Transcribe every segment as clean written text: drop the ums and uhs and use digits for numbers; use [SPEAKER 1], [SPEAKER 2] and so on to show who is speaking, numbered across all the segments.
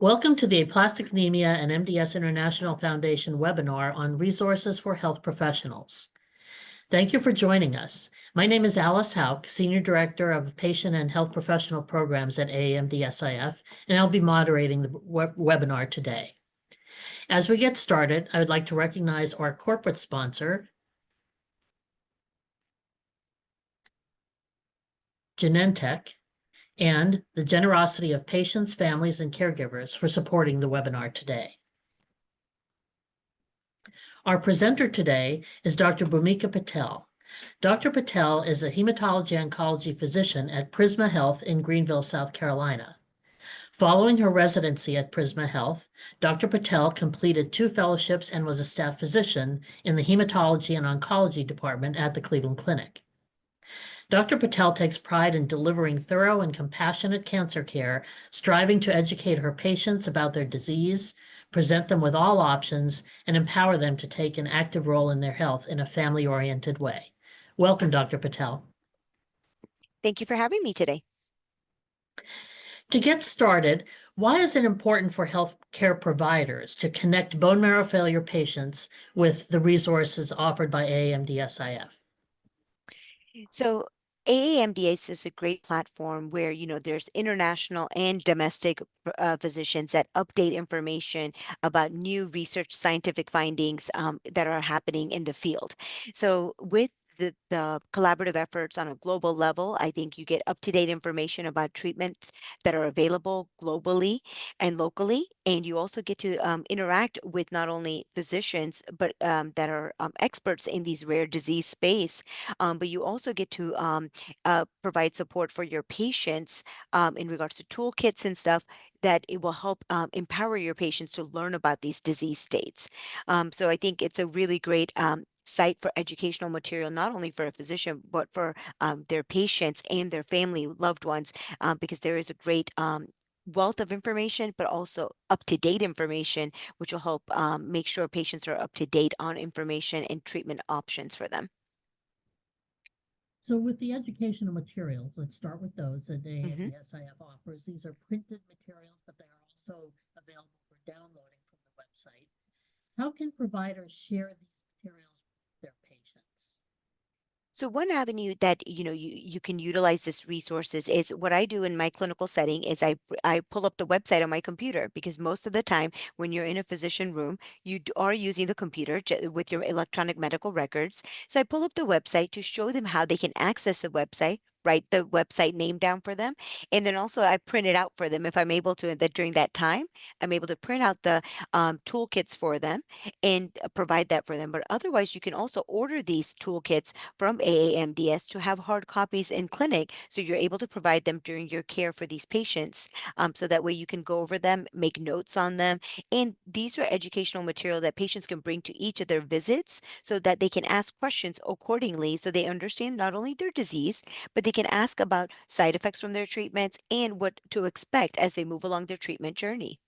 [SPEAKER 1] Welcome to the Aplastic Anemia and MDS International Foundation webinar on resources for health professionals. Thank you for joining us. My name is Alice Hauk, Senior Director of Patient and Health Professional Programs at AAMDSIF, and I'll be moderating the webinar today. As we get started, I would like to recognize our corporate sponsor, Genentech, and the generosity of patients, families, and caregivers for supporting the webinar today. Our presenter today is Dr. Bhumika Patel. Dr. Patel is a hematology-oncology physician at Prisma Health in Greenville, South Carolina. Following her residency at Prisma Health, Dr. Patel completed 2 fellowships and was a staff physician in the hematology and oncology department at the Cleveland Clinic. Dr. Patel takes pride in delivering thorough and compassionate cancer care, striving to educate her patients about their disease, present them with all options, and empower them to take an active role in their health in a family-oriented way. Welcome, Dr. Patel.
[SPEAKER 2] Thank you for having me today.
[SPEAKER 1] To get started, why is it important for healthcare providers to connect bone marrow failure patients with the resources offered by AAMDSIF?
[SPEAKER 2] So AAMDS is a great platform where, there's international and domestic physicians that update information about new research scientific findings that are happening in the field. So with the collaborative efforts on a global level, I think you get up-to-date information about treatments that are available globally and locally, and you also get to interact with not only physicians, but that are experts in these rare disease space, but you also get to provide support for your patients in regards to toolkits and stuff that it will help empower your patients to learn about these disease states. So I think it's a really great site for educational material, not only for a physician, but for their patients and their family, loved ones, because there is a great wealth of information, but also up-to-date information, which will help make sure patients are up to date on information and treatment options for them.
[SPEAKER 1] So with the educational materials, let's start with those that AAMDSIF offers. These are printed materials, but they are also available for downloading from the website. How can providers share these materials with their patients?
[SPEAKER 2] So one avenue that you can utilize this resources is what I do in my clinical setting is I pull up the website on my computer, because most of the time when you're in a physician room, you are using the computer with your electronic medical records. So I pull up the website to show them how they can access the website, write the website name down for them, and then also I print it out for them if I'm able to. That during that time, I'm able to print out the toolkits for them and provide that for them. But otherwise, you can also order these toolkits from AAMDS to have hard copies in clinic, so you're able to provide them during your care for these patients. So that way you can go over them, make notes on them, and these are educational material that patients can bring to each of their visits so that they can ask questions accordingly, so they understand not only their disease, but they can ask about side effects from their treatments and what to expect as they move along their treatment journey.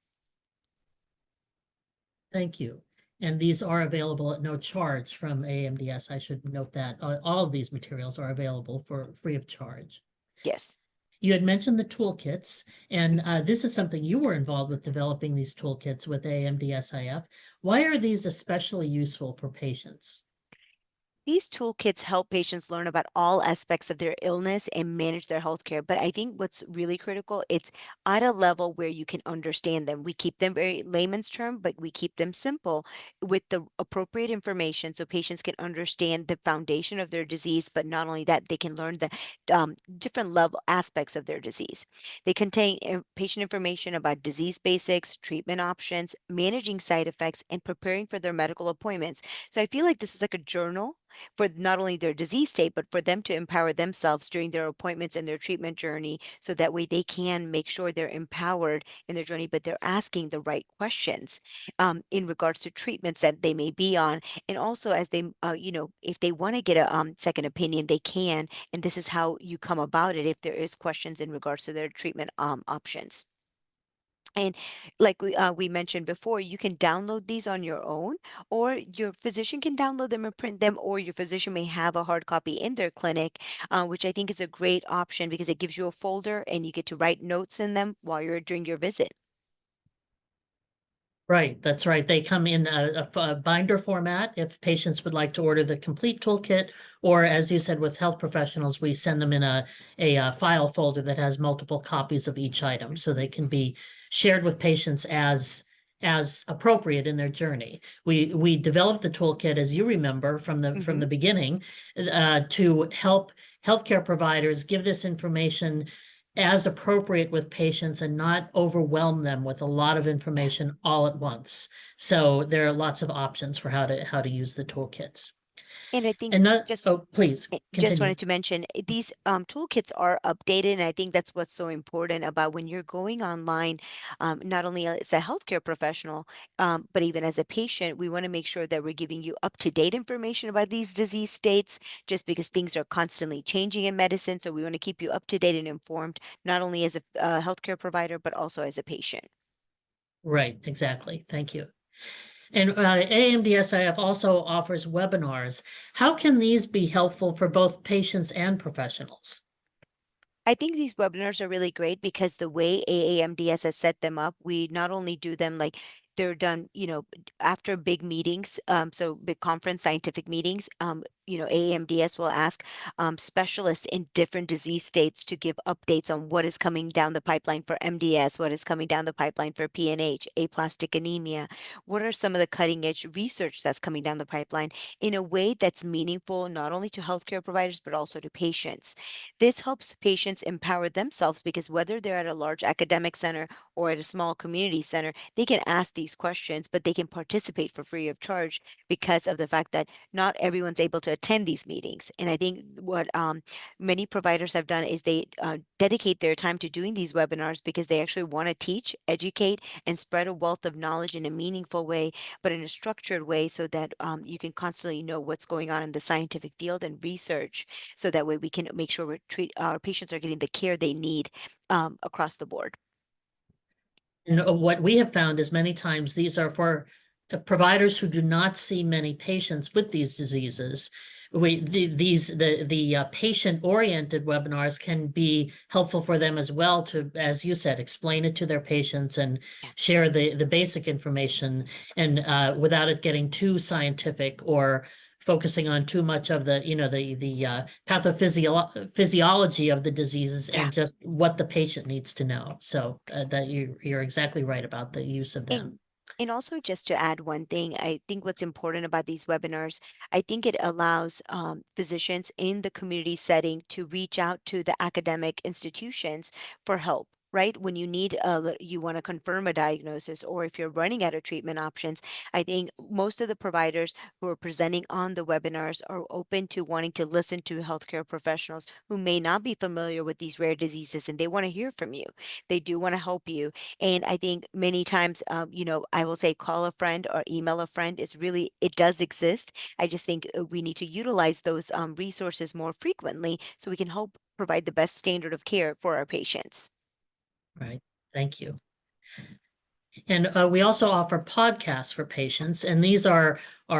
[SPEAKER 1] Thank you. And these are available at no charge from AAMDS. I should note that all of these materials are available for free of charge.
[SPEAKER 2] Yes.
[SPEAKER 1] You had mentioned the toolkits, and this is something you were involved with developing these toolkits with AAMDSIF. Why are these especially useful for patients?
[SPEAKER 2] These toolkits help patients learn about all aspects of their illness and manage their healthcare. But I think what's really critical, it's at a level where you can understand them. We keep them very layman's term, but we keep them simple with the appropriate information so patients can understand the foundation of their disease. But not only that, they can learn the different level aspects of their disease. They contain patient information about disease basics, treatment options, managing side effects, and preparing for their medical appointments. So I feel like this is like a journal for not only their disease state, but for them to empower themselves during their appointments and their treatment journey, so that way they can make sure they're empowered in their journey, but they're asking the right questions in regards to treatments that they may be on. And also as they, if they want to get a second opinion, they can. And this is how you come about it if there is questions in regards to their treatment options. And like we mentioned before, you can download these on your own, or your physician can download them and print them, or your physician may have a hard copy in their clinic, which I think is a great option because it gives you a folder and you get to write notes in them while you're doing your visit.
[SPEAKER 1] Right, that's right. They come in a binder format if patients would like to order the complete toolkit, or as you said, with health professionals, we send them in a file folder that has multiple copies of each item, so they can be shared with patients as appropriate in their journey. We developed the toolkit, as you remember from
[SPEAKER 2] Hmm.
[SPEAKER 1] the beginning, to help healthcare providers give this information as appropriate with patients and not overwhelm them with a lot of
[SPEAKER 2] Yeah.
[SPEAKER 1] information all at once. So there are lots of options for how to use the toolkits.
[SPEAKER 2] And I think
[SPEAKER 1] And not,
[SPEAKER 2] just
[SPEAKER 1] oh, please
[SPEAKER 2] just
[SPEAKER 1] continue.
[SPEAKER 2] wanted to mention these toolkits are updated, and I think that's what's so important about when you're going online, not only as a healthcare professional, but even as a patient, we want to make sure that we're giving you up-to-date information about these disease states, just because things are constantly changing in medicine. So we want to keep you up to date and informed, not only as a healthcare provider, but also as a patient.
[SPEAKER 1] Right, exactly. Thank you. And AAMDSIF also offers webinars. How can these be helpful for both patients and professionals?
[SPEAKER 2] I think these webinars are really great because the way AAMDS has set them up, we not only do them like they're done, after big meetings, so big conference scientific meetings, AAMDS will ask specialists in different disease states to give updates on what is coming down the pipeline for MDS, what is coming down the pipeline for PNH, aplastic anemia, what are some of the cutting edge research that's coming down the pipeline in a way that's meaningful not only to healthcare providers, but also to patients. This helps patients empower themselves because whether they're at a large academic center or at a small community center, they can ask these questions, but they can participate for free of charge because of the fact that not everyone's able to attend these meetings. And I think what many providers have done is they dedicate their time to doing these webinars because they actually want to teach, educate, and spread a wealth of knowledge in a meaningful way, but in a structured way so that you can constantly know what's going on in the scientific field and research so that way we can make sure our patients are getting the care they need across the board.
[SPEAKER 1] And what we have found is many times these are for providers who do not see many patients with these diseases. The patient-oriented webinars can be helpful for them as well to, as you said, explain it to their patients and
[SPEAKER 2] Yeah.
[SPEAKER 1] share the basic information and without it getting too scientific or focusing on too much of the pathophysiology of the diseases
[SPEAKER 2] Yeah.
[SPEAKER 1] and just what the patient needs to know. So that you're exactly right about the use of
[SPEAKER 2] And
[SPEAKER 1] them.
[SPEAKER 2] and also just to add one thing, I think what's important about these webinars, I think it allows physicians in the community setting to reach out to the academic institutions for help. Right? When you need you want to confirm a diagnosis, or if you're running out of treatment options, I think most of the providers who are presenting on the webinars are open to wanting to listen to healthcare professionals who may not be familiar with these rare diseases, and they want to hear from you. They do want to help you, and I think many times, I will say call a friend or email a friend is really, it does exist. I just think we need to utilize those resources more frequently so we can help provide the best standard of care for our patients.
[SPEAKER 1] Right. Thank you. And we also offer podcasts for patients, and these are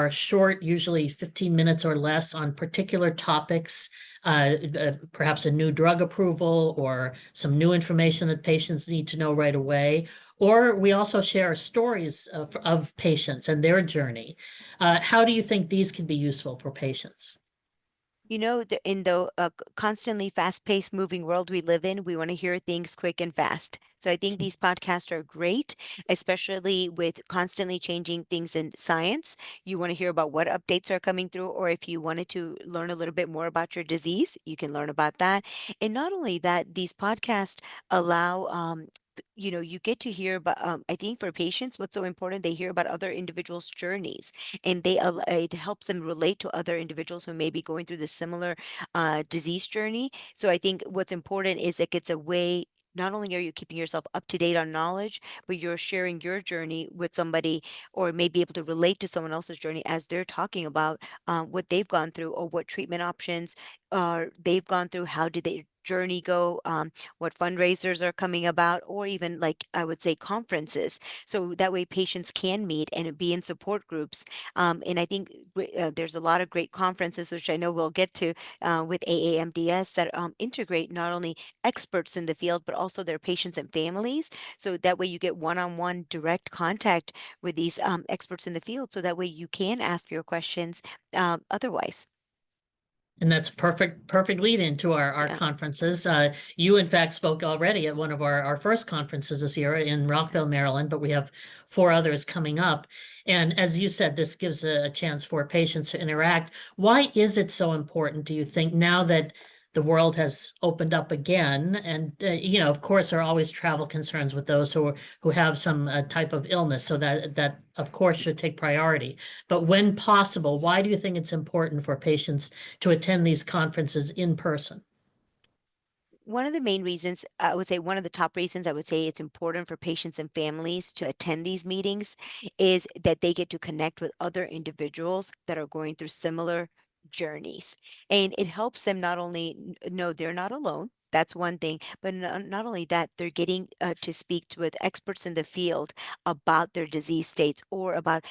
[SPEAKER 1] short, usually 15 minutes or less, on particular topics, perhaps a new drug approval or some new information that patients need to know right away. Or we also share stories of patients and their journey. How do you think these can be useful for patients?
[SPEAKER 2] In the constantly fast-paced moving world we live in, we want to hear things quick and fast. So I think these podcasts are great, especially with constantly changing things in science. You want to hear about what updates are coming through, or if you wanted to learn a little bit more about your disease, you can learn about that. And not only that, these podcasts allow you get to hear about, I think for patients, what's so important, they hear about other individuals' journeys, and it helps them relate to other individuals who may be going through the similar disease journey. So I think what's important is it gets a way. Not only are you keeping yourself up to date on knowledge, but you're sharing your journey with somebody, or may be able to relate to someone else's journey as they're talking about what they've gone through or what treatment options they've gone through. How did they journey go, what fundraisers are coming about, or even like I would say conferences. So that way patients can meet and be in support groups. And I think there's a lot of great conferences, which I know we'll get to with AAMDS, that integrate not only experts in the field, but also their patients and families. So that way you get one-on-one direct contact with these experts in the field. So that way you can ask your questions otherwise.
[SPEAKER 1] And that's perfect lead into our
[SPEAKER 2] Yeah.
[SPEAKER 1] conferences. You, in fact, spoke already at one of our first conferences this year in Rockville, Maryland, but we have 4 others coming up. And as you said, this gives a chance for patients to interact. Why is it so important, do you think, now that the world has opened up again? And, of course, there are always travel concerns with those who have some type of illness, so that, of course, should take priority. But when possible, why do you think it's important for patients to attend these conferences in person?
[SPEAKER 2] One of the main reasons, I would say one of the top reasons I would say it's important for patients and families to attend these meetings is that they get to connect with other individuals that are going through similar journeys. And it helps them not only know they're not alone. That's one thing, but not only that, they're getting to speak with experts in the field about their disease states or about,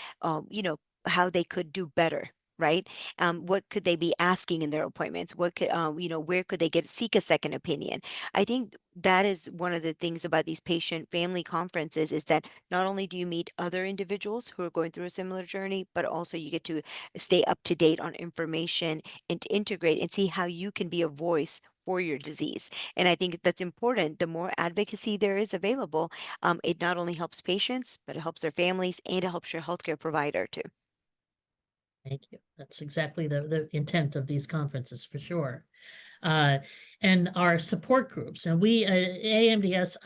[SPEAKER 2] how they could do better, right? What could they be asking in their appointments? What could, where could they seek a second opinion? I think that is one of the things about these patient family conferences is that not only do you meet other individuals who are going through a similar journey, but also you get to stay up to date on information and to integrate and see how you can be a voice for your disease. And I think that's important. The more advocacy there is available, it not only helps patients, but it helps their families and it helps your healthcare provider too.
[SPEAKER 1] Thank you. That's exactly the intent of these conferences, for sure. Uh, and our support groups, and AMDS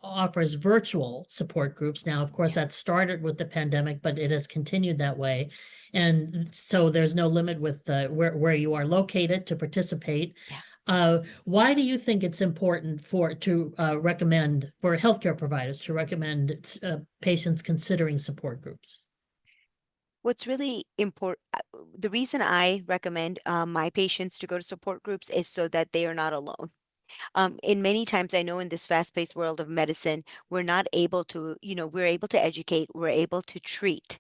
[SPEAKER 1] offers virtual support groups. Now, of course,
[SPEAKER 2] Yeah.
[SPEAKER 1] that started with the pandemic, but it has continued that way. And so there's no limit with where you are located to participate.
[SPEAKER 2] Yeah.
[SPEAKER 1] Why do you think it's important to recommend for healthcare providers to recommend patients considering support groups?
[SPEAKER 2] What's really important, the reason I recommend my patients to go to support groups is so that they are not alone. In many times, I know in this fast-paced world of medicine, we're not able to, we're able to educate, we're able to treat,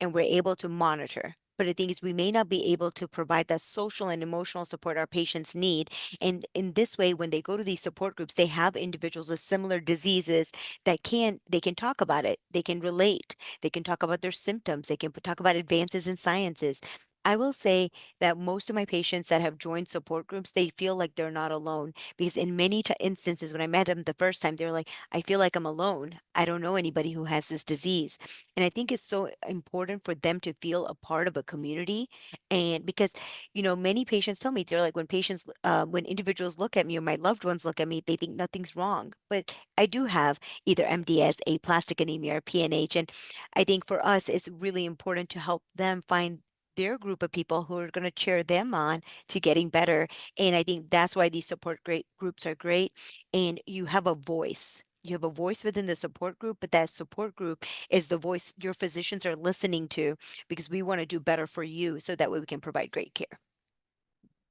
[SPEAKER 2] and we're able to monitor. But the thing is, we may not be able to provide that social and emotional support our patients need. And in this way, when they go to these support groups, they have individuals with similar diseases they can talk about it, they can relate, they can talk about their symptoms, they can talk about advances in sciences. I will say that most of my patients that have joined support groups, they feel like they're not alone because in many instances, when I met them the first time, they were like, I feel like I'm alone. I don't know anybody who has this disease. And I think it's so important for them to feel a part of a community. And because, many patients tell me, they're like, when individuals look at me or my loved ones look at me, they think nothing's wrong. But I do have either MDS, aplastic anemia, or PNH. And I think for us, it's really important to help them find their group of people who are going to cheer them on to getting better. And I think that's why these support great groups are great. And you have a voice. You have a voice within the support group, but that support group is the voice your physicians are listening to because we want to do better for you so that way we can provide great care.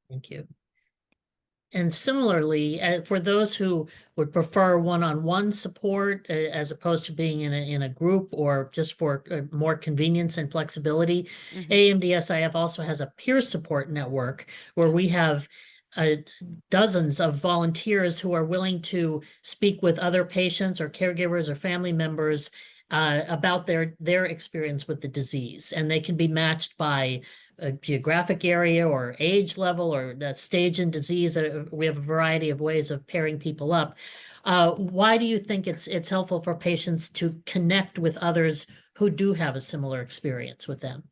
[SPEAKER 1] Thank you. And similarly, for those who would prefer one-on-one support as opposed to being in a group or just for more convenience and flexibility,
[SPEAKER 2] Hmm.
[SPEAKER 1] AMDSIF also has a peer support network where we have uh, dozens of volunteers who are willing to speak with other patients or caregivers or family members about their experience with the disease, and they can be matched by a geographic area or age level or that stage in disease. We have a variety of ways of pairing people up. Why do you think it's helpful for patients to connect with others who do have a similar experience with them?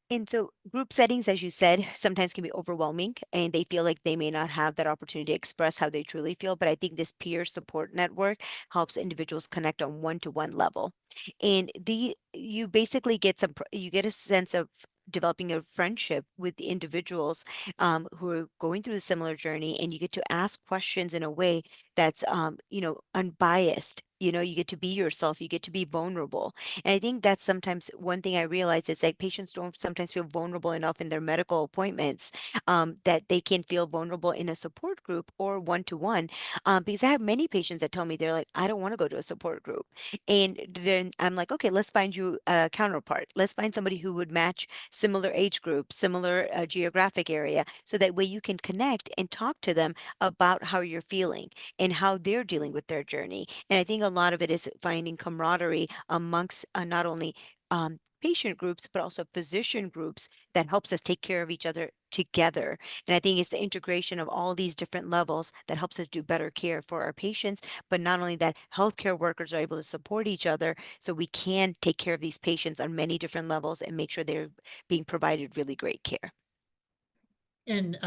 [SPEAKER 2] And so group settings, as you said, sometimes can be overwhelming and they feel like they may not have that opportunity to express how they truly feel. But I think this peer support network helps individuals connect on one-to-one level. And you basically get you get a sense of developing a friendship with the individuals who are going through a similar journey, and you get to ask questions in a way that's, unbiased. You get to be yourself, you get to be vulnerable. And I think that's sometimes one thing I realize is like patients don't sometimes feel vulnerable enough in their medical appointments, that they can feel vulnerable in a support group or one to one. Because I have many patients that tell me they're like, I don't want to go to a support group. And then I'm like, okay, let's find you a counterpart. Let's find somebody who would match similar age group, similar geographic area, so that way you can connect and talk to them about how you're feeling and how they're dealing with their journey. And I think a lot of it is finding camaraderie amongst not only patient groups, but also physician groups that helps us take care of each other together. And I think it's the integration of all these different levels that helps us do better care for our patients. But not only that, healthcare workers are able to support each other so we can take care of these patients on many different levels and make sure they're being provided really great care.
[SPEAKER 1] And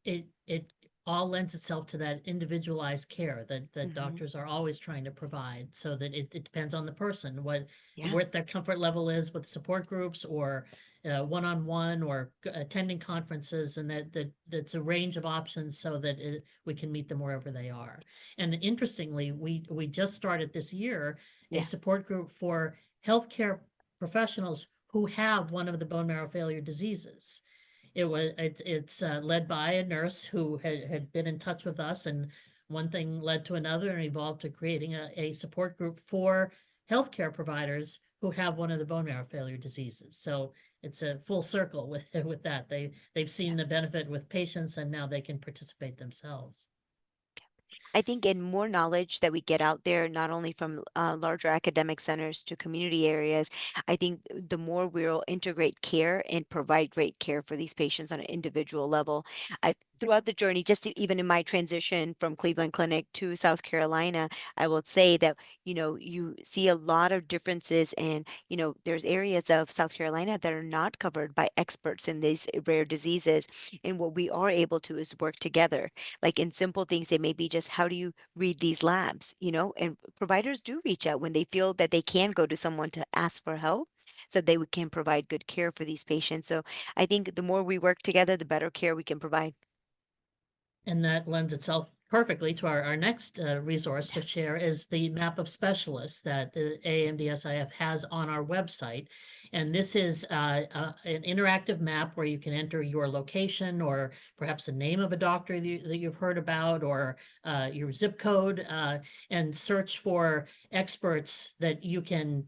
[SPEAKER 1] it all lends itself to that individualized care that
[SPEAKER 2] Hmm.
[SPEAKER 1] doctors are always trying to provide, so that it depends on the person,
[SPEAKER 2] Yeah.
[SPEAKER 1] what their comfort level is with support groups or one-on-one or attending conferences, and that's a range of options so that we can meet them wherever they are. And interestingly, we just started this year a
[SPEAKER 2] Yeah.
[SPEAKER 1] support group for healthcare professionals who have one of the bone marrow failure diseases. It's led by a nurse who had been in touch with us, and one thing led to another and evolved to creating a support group for healthcare providers who have one of the bone marrow failure diseases. So it's a full circle with with that. They've seen the benefit with patients, and now they can participate themselves.
[SPEAKER 2] I think in more knowledge that we get out there, not only from larger academic centers to community areas, I think the more we'll integrate care and provide great care for these patients on an individual level. I throughout the journey, just even in my transition from Cleveland Clinic to South Carolina, I will say that you see a lot of differences, and there's areas of South Carolina that are not covered by experts in these rare diseases, and what we are able to is work together, like in simple things. It may be just how do you read these labs, and providers do reach out when they feel that they can go to someone to ask for help so can provide good care for these patients. So I think the more we work together, the better care we can provide.
[SPEAKER 1] And that lends itself perfectly to our next resource
[SPEAKER 2] Yeah.
[SPEAKER 1] to share is the map of specialists that the AAMDSIF has on our website. And this is an interactive map where you can enter your location or perhaps the name of a doctor that you've heard about, or your zip code, and search for experts that you can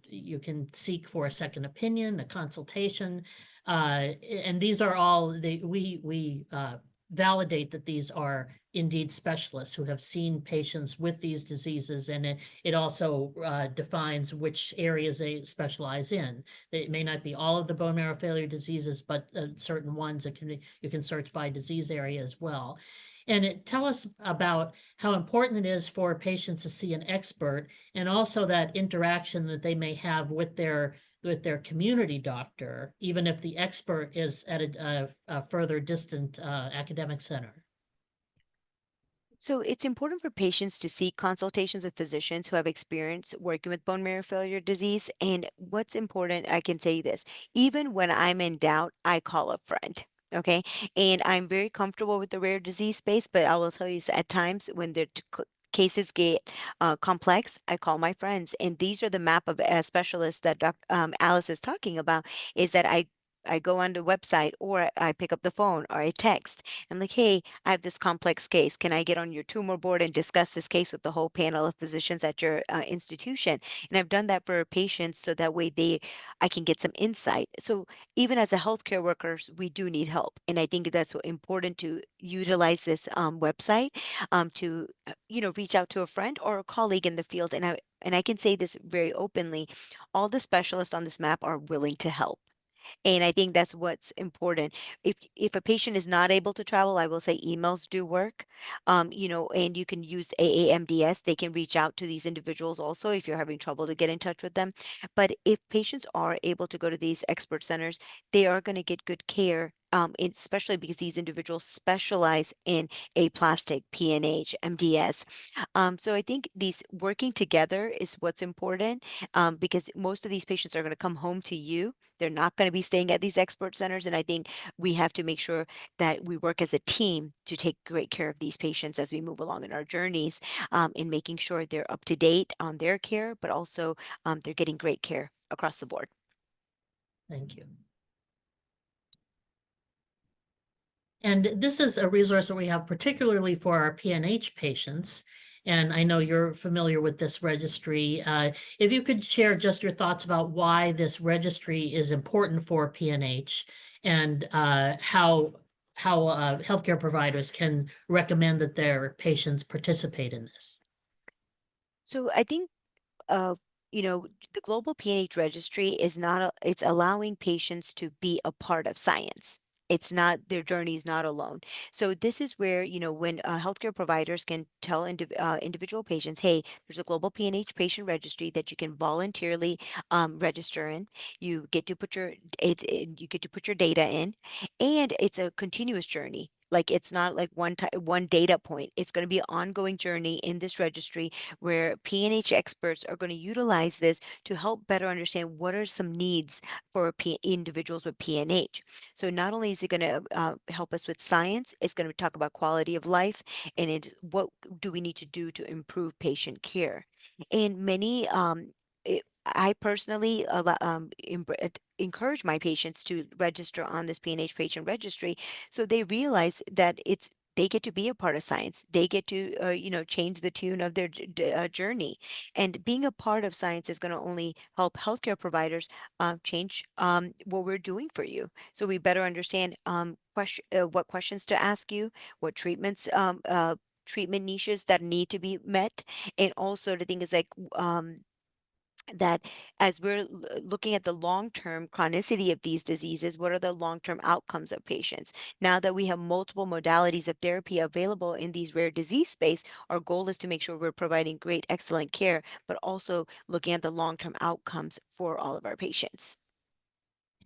[SPEAKER 1] seek for a second opinion, a consultation. And these are all we validate that these are indeed specialists who have seen patients with these diseases, and it also defines which areas they specialize in. It may not be all of the bone marrow failure diseases, but certain ones that you can search by disease area as well. And it tell us about how important it is for patients to see an expert, and also that interaction that they may have with their community doctor, even if the expert is at a further distant academic center.
[SPEAKER 2] So it's important for patients to seek consultations with physicians who have experience working with bone marrow failure disease. And what's important, I can say this, even when I'm in doubt, I call a friend. Okay. And I'm very comfortable with the rare disease space, but I will tell you, at times when the cases get complex, I call my friends. And these are the map of specialists that Alice is talking about, is that I go on the website, or I pick up the phone, or I text. I'm like, hey, I have this complex case. Can I get on your tumor board and discuss this case with the whole panel of physicians at your institution? And I've done that for patients so that way I can get some insight. So even as a healthcare workers, we do need help, and I think that's important to utilize this website to reach out to a friend or a colleague in the field. And I can say this very openly: all the specialists on this map are willing to help. And I think that's what's important. If a patient is not able to travel, I will say emails do work. And you can use AAMDS. They can reach out to these individuals also if you're having trouble to get in touch with them. But if patients are able to go to these expert centers, they are going to get good care especially because these individuals specialize in aplastic, PNH, MDS. So I think these working together is what's important, because most of these patients are going to come home to you. They're not going to be staying at these expert centers. And I think we have to make sure that we work as a team to take great care of these patients as we move along in our journeys, in making sure they're up to date on their care, but also they're getting great care across the board.
[SPEAKER 1] Thank you. And this is a resource that we have particularly for our PNH patients. And I know you're familiar with this registry. If you could share just your thoughts about why this registry is important for PNH and how healthcare providers can recommend that their patients participate in this.
[SPEAKER 2] So I think of the global PNH registry is not it's allowing patients to be a part of science. It's not, their journey is not alone. So this is where, when healthcare providers can tell individual patients, hey, there's a global PNH patient registry that you can voluntarily register in. You get to put you get to put your data in, and it's a continuous journey. Like, it's not like one data point. It's going to be an ongoing journey in this registry where PNH experts are going to utilize this to help better understand what are some needs for individuals with PNH. So not only is it going to help us with science, it's going to talk about quality of life, and what do we need to do to improve patient care. And I personally encourage my patients to register on this PNH patient registry, so they realize that they get to be a part of science. They get to, change the tune of their journey. And being a part of science is going to only help healthcare providers change what we're doing for you. So we better understand what questions to ask you, what treatment niches that need to be met. And also the thing is like, that as we're looking at the long-term chronicity of these diseases, what are the long-term outcomes of patients? Now that we have multiple modalities of therapy available in these rare disease space, our goal is to make sure we're providing great, excellent care, but also looking at the long-term outcomes for all of our patients.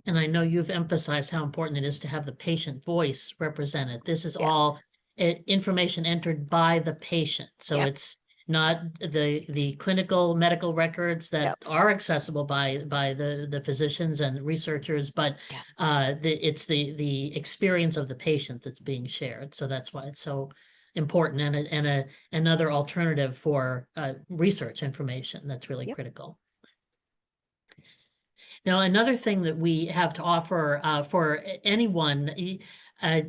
[SPEAKER 1] And I know you've emphasized how important it is to have the patient voice represented. This is
[SPEAKER 2] Yeah.
[SPEAKER 1] all information entered by the patient. So
[SPEAKER 2] Yep.
[SPEAKER 1] it's not the clinical medical records that
[SPEAKER 2] Yep.
[SPEAKER 1] are accessible by the physicians and researchers, but
[SPEAKER 2] Yeah.
[SPEAKER 1] it's the experience of the patient that's being shared. So that's why it's so important, and another alternative for research information that's really
[SPEAKER 2] Yep.
[SPEAKER 1] critical. Now, another thing that we have to offer for anyone, uh,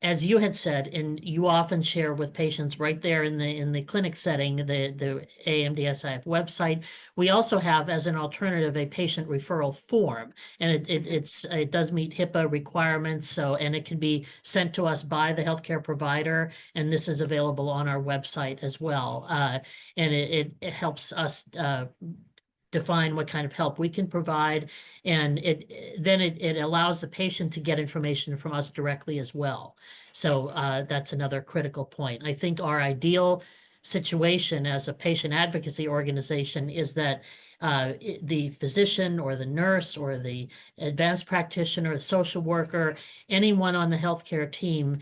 [SPEAKER 1] as you had said, and you often share with patients right there in the clinic setting, the AAMDSIF website, we also have as an alternative a patient referral form, and it does meet HIPAA requirements, so and it can be sent to us by the healthcare provider, and this is available on our website as well, and it helps us define what kind of help we can provide, and it allows the patient to get information from us directly as well. So that's another critical point. I think our ideal situation as a patient advocacy organization is that the physician or the nurse or the advanced practitioner, the social worker, anyone on the healthcare team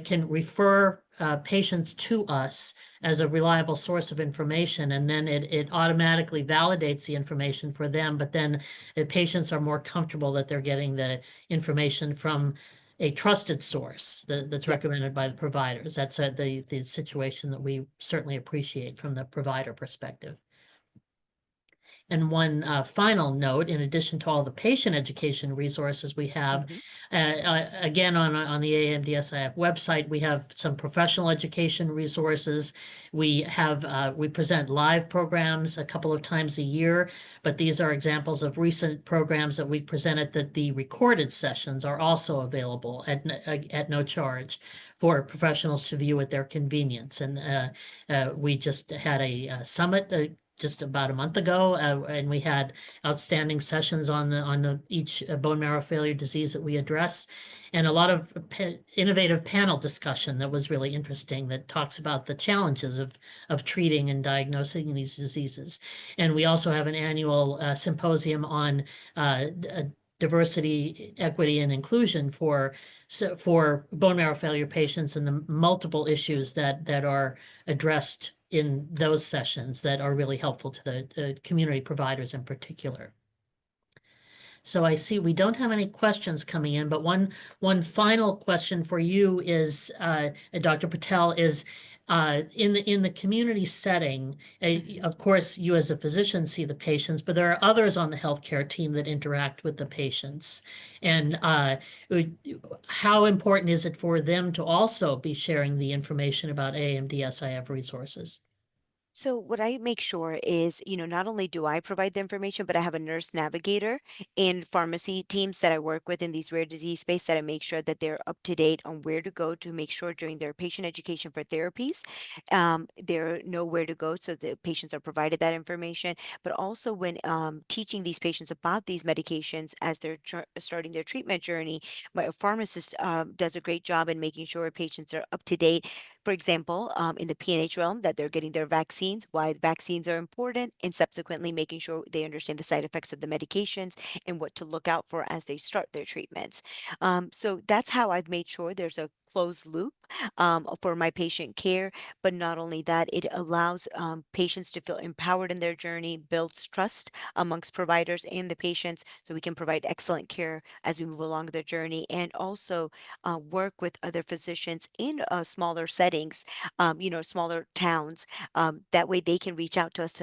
[SPEAKER 1] can refer patients to us as a reliable source of information, and then it automatically validates the information for them, but then patients are more comfortable that they're getting the information from a trusted source that's
[SPEAKER 2] Yep.
[SPEAKER 1] recommended by the providers. That's the situation that we certainly appreciate from the provider perspective. And one final note, in addition to all the patient education resources we have,
[SPEAKER 2] Hmm.
[SPEAKER 1] again, on the AAMDSIF website, we have some professional education resources. We present live programs a couple of times a year, but these are examples of recent programs that we've presented that the recorded sessions are also available at no charge for professionals to view at their convenience. And we just had a summit just about a month ago, and we had outstanding sessions on each bone marrow failure disease that we address, and a lot of innovative panel discussion that was really interesting that talks about the challenges of treating and diagnosing these diseases. And we also have an annual symposium on diversity, equity, and inclusion for bone marrow failure patients and the multiple issues that are addressed in those sessions that are really helpful to the community providers in particular. So I see we don't have any questions coming in, but one final question for you is, Dr. Patel, is in the community setting, of course, you as a physician see the patients, but there are others on the healthcare team that interact with the patients. And how important is it for them to also be sharing the information about AAMDSIF resources?
[SPEAKER 2] So what I make sure is, not only do I provide the information, but I have a nurse navigator and pharmacy teams that I work with in these rare disease space that I make sure that they're up to date on where to go to make sure during their patient education for therapies, they know where to go so the patients are provided that information. But also when teaching these patients about these medications as they're starting their treatment journey, my pharmacist does a great job in making sure patients are up to date, for example, in the PNH realm, that they're getting their vaccines, why the vaccines are important, and subsequently making sure they understand the side effects of the medications and what to look out for as they start their treatments. So that's how I've made sure there's a closed loop for my patient care. But not only that, it allows patients to feel empowered in their journey, builds trust amongst providers and the patients, so we can provide excellent care as we move along their journey, and also work with other physicians in smaller settings, smaller towns. That way they can reach out to us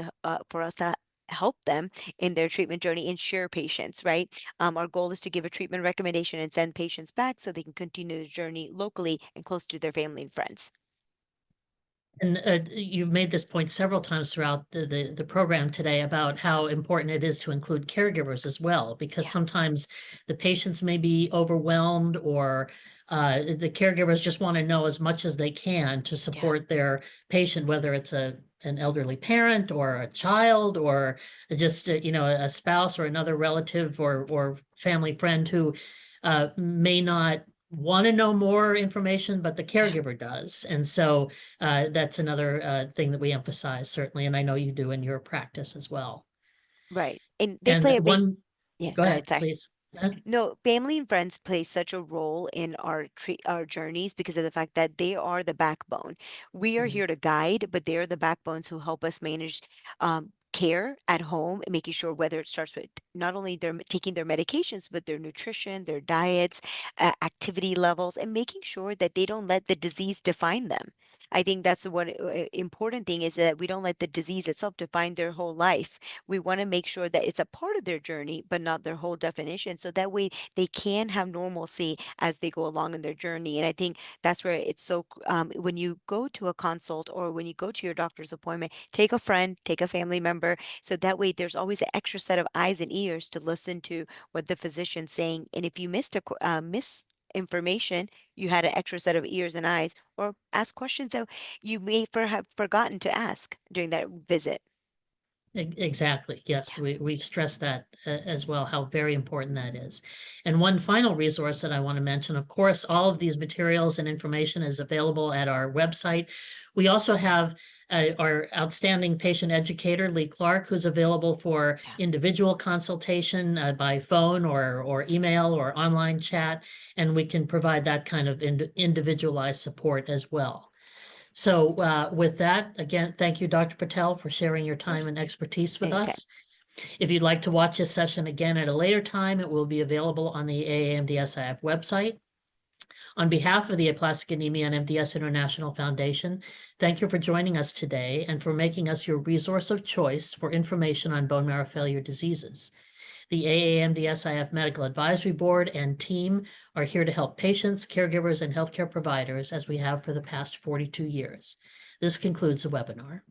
[SPEAKER 2] for us to help them in their treatment journey and share patients, right? Our goal is to give a treatment recommendation and send patients back so they can continue their journey locally and close to their family and friends.
[SPEAKER 1] And you've made this point several times throughout the program today about how important it is to include caregivers as well, because
[SPEAKER 2] Yeah,
[SPEAKER 1] sometimes the patients may be overwhelmed, or the caregivers just want to know as much as they can to
[SPEAKER 2] yeah,
[SPEAKER 1] support their patient, whether it's an elderly parent or a child, or just a spouse or another relative or family friend who may not want to know more information, but the
[SPEAKER 2] yeah.
[SPEAKER 1] caregiver does. And so that's another thing that we emphasize, certainly, and I know you do in your practice as well.
[SPEAKER 2] Right. And they
[SPEAKER 1] And
[SPEAKER 2] play a big,
[SPEAKER 1] one,
[SPEAKER 2] yeah,
[SPEAKER 1] go
[SPEAKER 2] go ahead,
[SPEAKER 1] ahead,
[SPEAKER 2] sorry.
[SPEAKER 1] please. Uh,
[SPEAKER 2] No, family and friends play such a role in our journeys because of the fact that they are the backbone. We are
[SPEAKER 1] mhm.
[SPEAKER 2] here to guide, but they are the backbones who help us manage care at home, and making sure whether it starts with not only taking their medications, but their nutrition, their diets, activity levels, and making sure that they don't let the disease define them. I think that's what important thing is, that we don't let the disease itself define their whole life. We want to make sure that it's a part of their journey, but not their whole definition. So that way they can have normalcy as they go along in their journey. And I think that's where it's so, when you go to a consult or when you go to your doctor's appointment, take a friend, take a family member. So that way there's always an extra set of eyes and ears to listen to what the physician's saying. And if you miss information, you had an extra set of ears and eyes, or ask questions that you may have forgotten to ask during that visit.
[SPEAKER 1] Exactly. Yes,
[SPEAKER 2] Yeah.
[SPEAKER 1] we stress that as well, how very important that is. And one final resource that I want to mention, of course, all of these materials and information is available at our website. We also have our outstanding patient educator, Lee Clark, who's available for
[SPEAKER 2] Yeah.
[SPEAKER 1] individual consultation by phone or email or online chat, and we can provide that kind of individualized support as well. So with that, again, thank you, Dr. Patel, for sharing your
[SPEAKER 2] Of
[SPEAKER 1] time
[SPEAKER 2] course.
[SPEAKER 1] and expertise with
[SPEAKER 2] Anytime.
[SPEAKER 1] us. If you'd like to watch this session again at a later time, it will be available on the AAMDSIF website. On behalf of the Aplastic Anemia and MDS International Foundation, thank you for joining us today and for making us your resource of choice for information on bone marrow failure diseases. The AAMDSIF Medical Advisory Board and team are here to help patients, caregivers, and healthcare providers as we have for the past 42 years. This concludes the webinar.